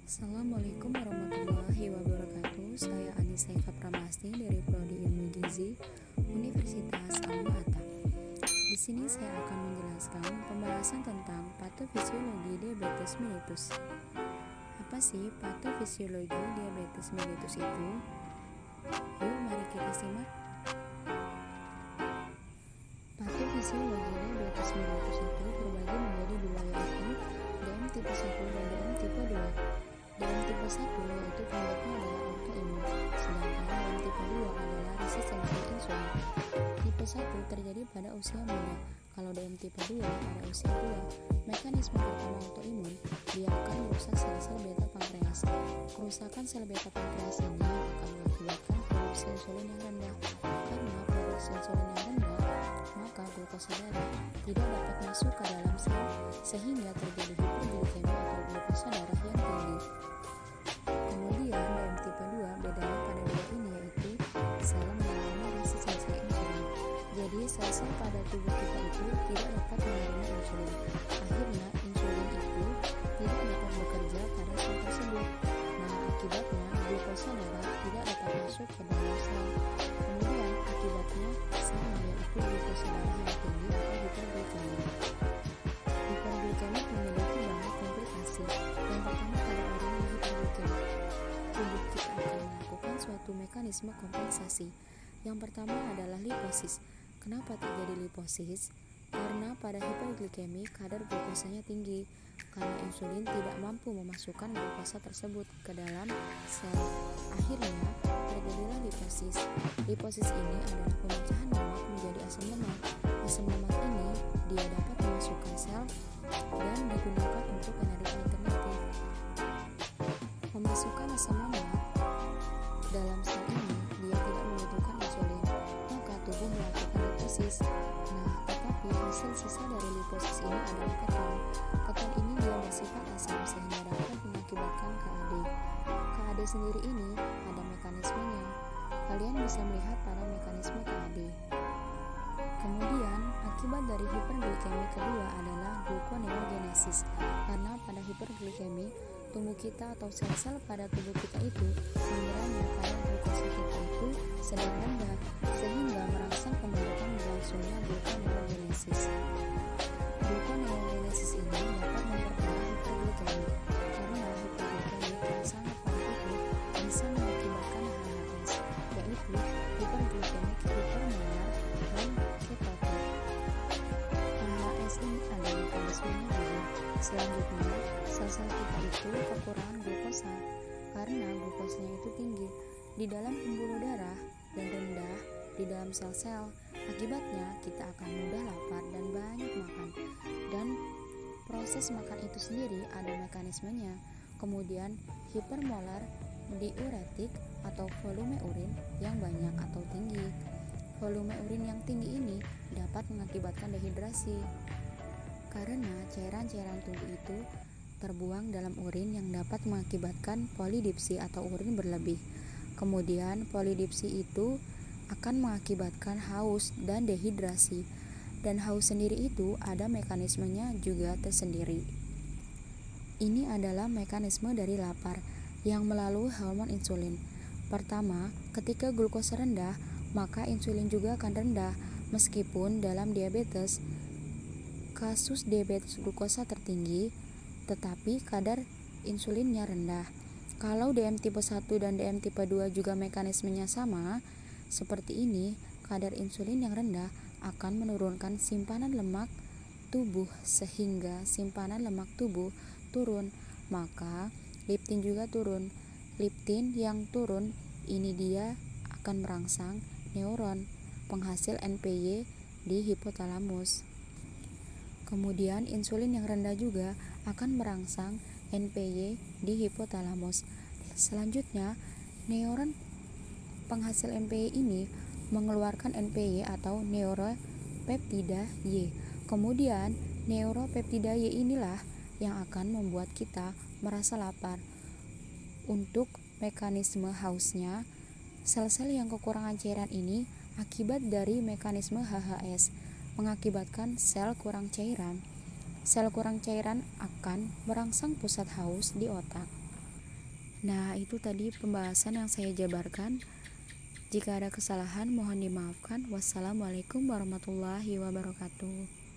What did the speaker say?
Assalamualaikum warahmatullahi wabarakatuh. Saya Anissa Eka Pramasti dari Prodi Ilmu Gizi Universitas Alma-Ata. Di sini saya akan menjelaskan pembahasan tentang patofisiologi diabetes mellitus. Apa sih patofisiologi diabetes mellitus itu? Yuk mari kita simak. Patofisiologi diabetes mellitus itu terbagi menjadi dua, yaitu DM tipe 1 dan DM tipe 2. DM tipe 1 yaitu penyebabnya adalah autoimun, sedangkan DM tipe 2 adalah resistensi insulin. Tipe 1 terjadi pada usia muda, kalau DM tipe 2 pada usia tua. Mekanisme pertama autoimun, dia akan merusak sel-sel beta pankreas. Kerusakan sel beta pankreas ini akan mengakibatkan produksi insulin yang rendah. Karena produksi insulin yang rendah, maka glukosa darah tidak dapat masuk ke dalam sel sehingga terjadi hiperglikemia atau glukosa darah yang tinggi. Kemudian DM tipe 2 bedanya pada dua ini yaitu sel mengalami resistensi insulin. Jadi sel-sel pada tubuh kita itu tidak dapat menerima insulin. Akhirnya insulin itu tidak dapat bekerja pada sel tersebut. Nah, akibatnya glukosa darah tidak dapat masuk ke dalam sel. Kemudian akibatnya sama, yaitu glukosa darah yang tinggi atau hiperglikemia. Hiperglikemik memiliki banyak komplikasi. Yang pertama pada orang yang hiperglikemik, tubuh kita akan melakukan suatu mekanisme kompensasi. Yang pertama adalah liposis. Kenapa terjadi liposis? Karena pada hiperglikemik kadar glukosanya tinggi, karena insulin tidak mampu memasukkan glukosa tersebut ke dalam sel. Akhirnya terjadilah liposis. Liposis ini adalah pemecahan lemak menjadi asam lemak. Asam lemak ini dia dapat memasukkan sel dan digunakan untuk energi alternatif. Memasukkan asam lemak dalam sel ini dia tidak membutuhkan insulin, maka tubuh melakukan liposis. Nah, tetapi hasil sisa dari liposis ini adalah keton. Keton ini dia bersifat asam sehingga dapat mengakibatkan KAD. KAD sendiri ini ada mekanismenya. Kalian bisa melihat pada mekanisme KAD. Kemudian, akibat dari hiperglikemi kedua adalah gluconeogenesis. Karena pada hiperglikemi, tubuh kita atau sel-sel pada tubuh kita itu mengiranya kadar glukosa kita itu sedang rendah, sehingga merangsang pembentukan berlangsungnya gluconeogenesis. Gluconeogenesis ini dapat memperparah hiperglikemi, karena hiperglikemi yang sangat parah itu bisa mengakibatkan HHS, yaitu hiperglikemik hipermolar dan ketotik. HHS ini ada mekanismenya juga. Selanjutnya, sel-sel kita itu kekurangan glukosa karena glukosanya itu tinggi di dalam pembuluh darah dan rendah di dalam sel-sel. Akibatnya kita akan mudah lapar dan banyak makan. Dan proses makan itu sendiri ada mekanismenya. Kemudian hipermolar diuretik atau volume urin yang banyak atau tinggi. Volume urin yang tinggi ini dapat mengakibatkan dehidrasi karena cairan-cairan tubuh itu terbuang dalam urin yang dapat mengakibatkan polidipsi atau urin berlebih. Kemudian polidipsi itu akan mengakibatkan haus dan dehidrasi. Dan haus sendiri itu ada mekanismenya juga tersendiri. Ini adalah mekanisme dari lapar yang melalui hormon insulin. Pertama, ketika glukosa rendah, maka insulin juga akan rendah. Meskipun dalam diabetes, kasus diabetes glukosa tertinggi, tetapi kadar insulinnya rendah. Kalau DM tipe 1 dan DM tipe 2 juga mekanismenya sama, seperti ini, kadar insulin yang rendah akan menurunkan simpanan lemak tubuh sehingga simpanan lemak tubuh turun, maka leptin juga turun. Leptin yang turun ini dia akan merangsang neuron penghasil NPY di hipotalamus. Kemudian insulin yang rendah juga akan merangsang NPY di hipotalamus. Selanjutnya, neuron penghasil NPY ini mengeluarkan NPY atau neuropeptida Y. Kemudian, neuropeptida Y inilah yang akan membuat kita merasa lapar. Untuk mekanisme hausnya, sel-sel yang kekurangan cairan ini akibat dari mekanisme HHS mengakibatkan sel kurang cairan. Sel kurang cairan akan merangsang pusat haus di otak. Nah, itu tadi pembahasan yang saya jabarkan. Jika ada kesalahan mohon dimaafkan. Wassalamualaikum warahmatullahi wabarakatuh.